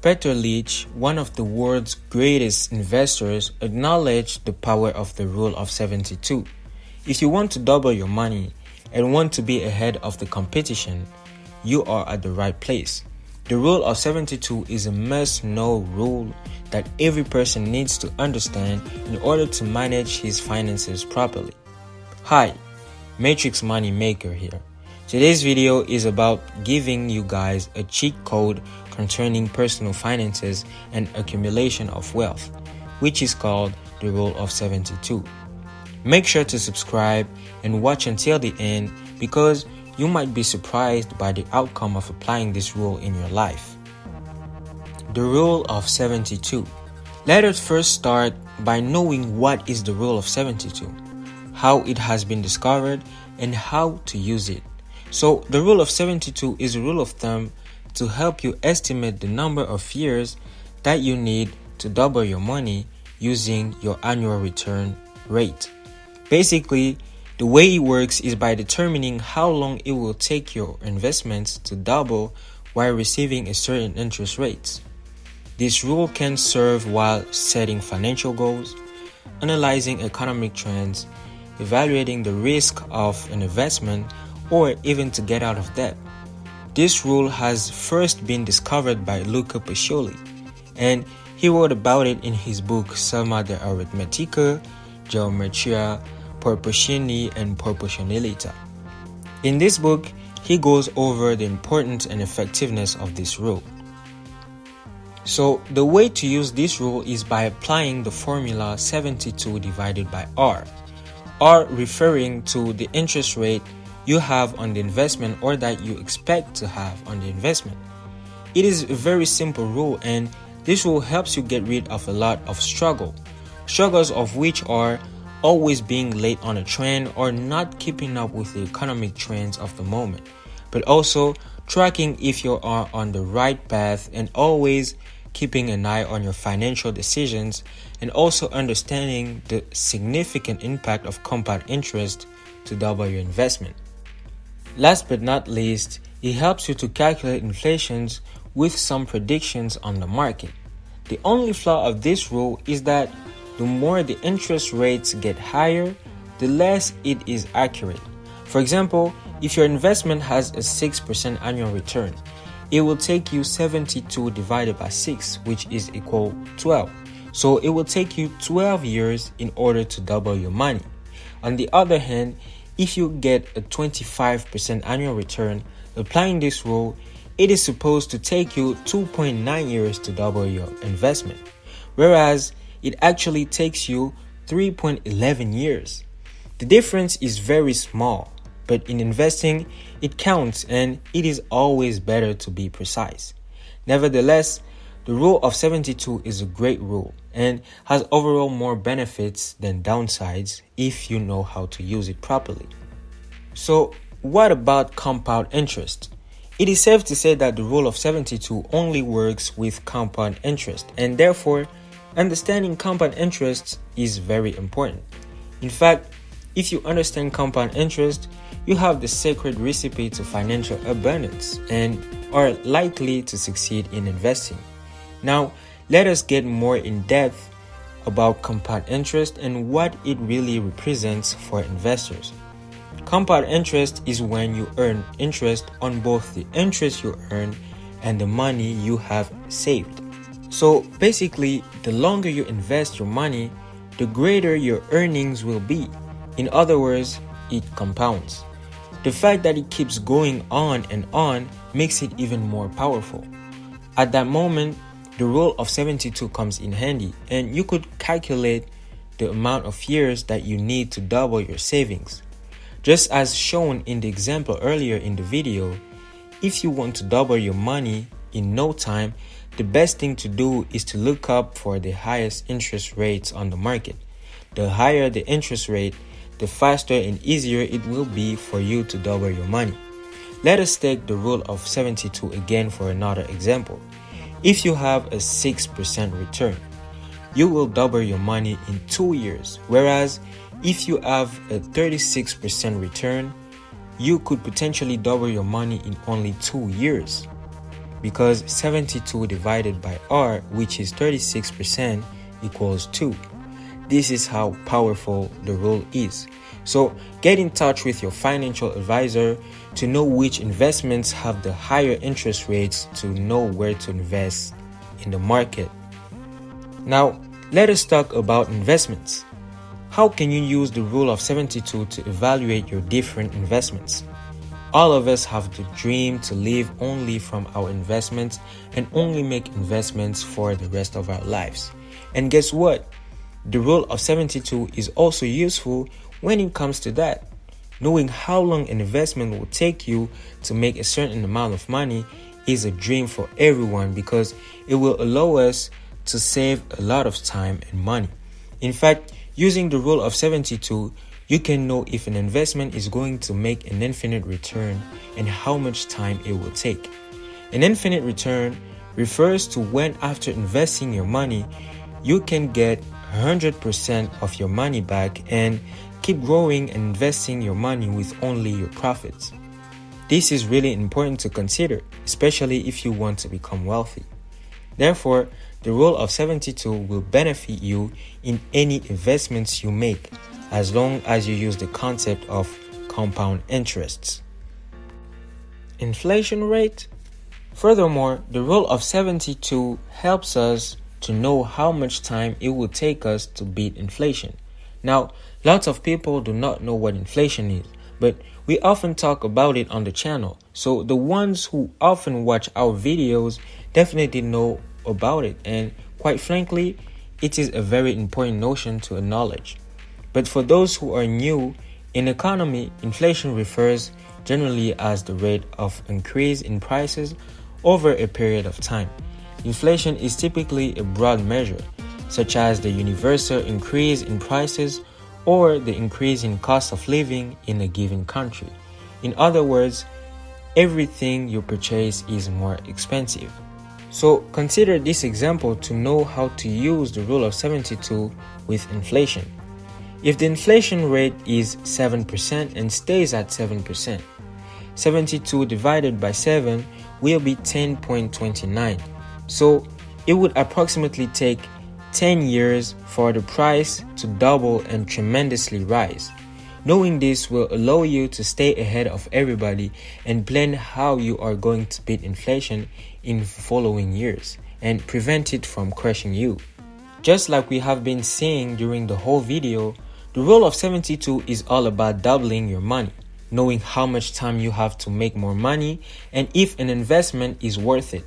Peter Lynch, one of the world's greatest investors, acknowledged the power of the Rule of 72. If you want to double your money and want to be ahead of the competition, you are at the right place. The Rule of 72 is a must-know rule that every person needs to understand in order to manage his finances properly. Hi, Matrix Money Maker here. Today's video is about giving you guys a cheat code concerning personal finances and accumulation of wealth, which is called the Rule of 72. Make sure to subscribe and watch until the end because you might be surprised by the outcome of applying this rule in your life. The Rule of 72. Let us first start by knowing what is the Rule of 72, how it has been discovered, and how to use it. So, the Rule of 72 is a rule of thumb to help you estimate the number of years that you need to double your money using your annual return rate. Basically, the way it works is by determining how long it will take your investments to double while receiving a certain interest rate. This rule can serve while setting financial goals, analyzing economic trends, evaluating the risk of an investment, or even to get out of debt. This rule has first been discovered by Luca Pacioli, and he wrote about it in his book Summa de Arithmetica, Geometria, Proportioni, and Proportionalita. In this book, he goes over the importance and effectiveness of this rule. So, the way to use this rule is by applying the formula 72 divided by R. R referring to the interest rate you have on the investment or that you expect to have on the investment. It is a very simple rule, and this rule helps you get rid of a lot of struggles of which are always being late on a trend or not keeping up with the economic trends of the moment, but also tracking if you are on the right path and always keeping an eye on your financial decisions, and also understanding the significant impact of compound interest to double your investment. Last but not least, it helps you to calculate inflations with some predictions on the market. The only flaw of this rule is that the more the interest rates get higher, the less it is accurate. For example, if your investment has a 6% annual return, it will take you 72 divided by 6, which is equal 12. So it will take you 12 years in order to double your money. On the other hand, if you get a 25% annual return, applying this rule, it is supposed to take you 2.9 years to double your investment, whereas it actually takes you 3.11 years. The difference is very small, but in investing, it counts, and it is always better to be precise. Nevertheless, the Rule of 72 is a great rule and has overall more benefits than downsides if you know how to use it properly. So, what about compound interest? It is safe to say that the Rule of 72 only works with compound interest, and therefore, understanding compound interest is very important. In fact, if you understand compound interest, you have the secret recipe to financial abundance and are likely to succeed in investing. Now, let us get more in depth about compound interest and what it really represents for investors. Compound interest is when you earn interest on both the interest you earn and the money you have saved. So basically, the longer you invest your money, the greater your earnings will be. In other words, it compounds. The fact that it keeps going on and on makes it even more powerful. At that moment, the Rule of 72 comes in handy, and you could calculate the amount of years that you need to double your savings. Just as shown in the example earlier in the video, if you want to double your money in no time, the best thing to do is to look up for the highest interest rates on the market. The higher the interest rate, the faster and easier it will be for you to double your money. Let us take the Rule of 72 again for another example. If you have a 6% return, you will double your money in 2 years, whereas if you have a 36% return, you could potentially double your money in only 2 years. because 72 divided by R, which is 36%, equals 2. This is how powerful the rule is. So get in touch with your financial advisor to know which investments have the higher interest rates to know where to invest in the market. Now, let us talk about investments. How can you use the rule of 72 to evaluate your different investments? All of us have the dream to live only from our investments and only make investments for the rest of our lives. And guess what? The rule of 72 is also useful when it comes to that. Knowing how long an investment will take you to make a certain amount of money is a dream for everyone because it will allow us to save a lot of time and money. In fact, using the rule of 72, you can know if an investment is going to make an infinite return and how much time it will take. An infinite return refers to when after investing your money, you can get 100% of your money back and keep growing and investing your money with only your profits. This is really important to consider, especially if you want to become wealthy. Therefore, the rule of 72 will benefit you in any investments you make, as long as you use the concept of compound interests. Inflation rate. Furthermore, the rule of 72 helps us to know how much time it will take us to beat inflation. Now, lots of people do not know what inflation is, but we often talk about it on the channel. So the ones who often watch our videos definitely know about it, and quite frankly, it is a very important notion to acknowledge. But for those who are new, in economy, inflation refers generally as the rate of increase in prices over a period of time. Inflation is typically a broad measure, such as the universal increase in prices or the increase in cost of living in a given country. In other words, everything you purchase is more expensive. So consider this example to know how to use the rule of 72 with inflation. If the inflation rate is 7% and stays at 7%, 72 divided by 7 will be 10.29. So it would approximately take 10 years for the price to double and tremendously rise. Knowing this will allow you to stay ahead of everybody and plan how you are going to beat inflation in following years and prevent it from crushing you. Just like we have been seeing during the whole video, the rule of 72 is all about doubling your money, knowing how much time you have to make more money and if an investment is worth it.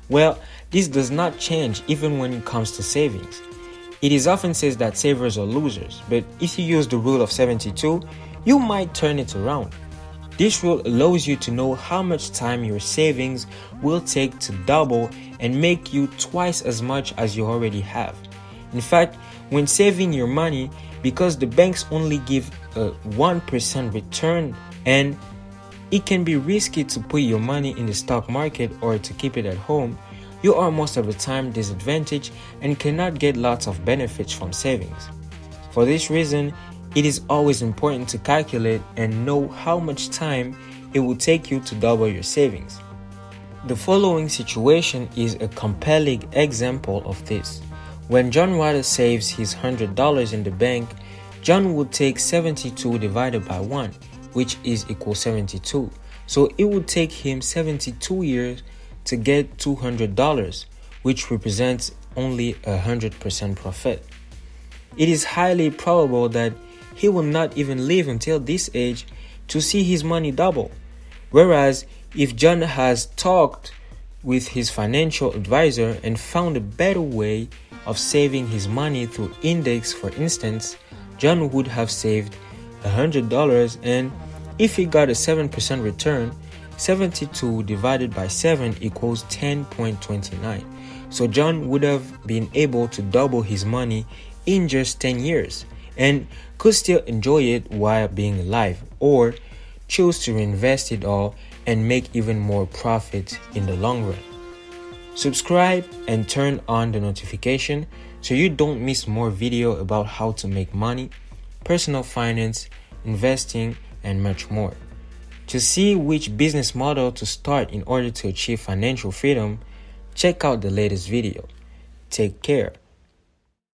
Well, this does not change even when it comes to savings. It is often said that savers are losers, but if you use the rule of 72, you might turn it around. This rule allows you to know how much time your savings will take to double and make you twice as much as you already have. In fact, when saving your money, because the banks only give a 1% return and it can be risky to put your money in the stock market or to keep it at home, you are most of the time disadvantaged and cannot get lots of benefits from savings. For this reason, it is always important to calculate and know how much time it will take you to double your savings. The following situation is a compelling example of this. When John Waters saves his $100 in the bank, John would take 72 divided by 1, which is equal 72. So it would take him 72 years to get $200, which represents only 100% profit. It is highly probable that he will not even live until this age to see his money double. Whereas if John has talked with his financial advisor and found a better way of saving his money through index, for instance, John would have saved $100, and if he got a 7% return, 72 divided by 7 equals 10.29. So John would have been able to double his money in just 10 years and could still enjoy it while being alive, or choose to reinvest it all and make even more profit in the long run. Subscribe and turn on the notification so you don't miss more video about how to make money, personal finance, investing, and much more. To see which business model to start in order to achieve financial freedom, check out the latest video. Take care.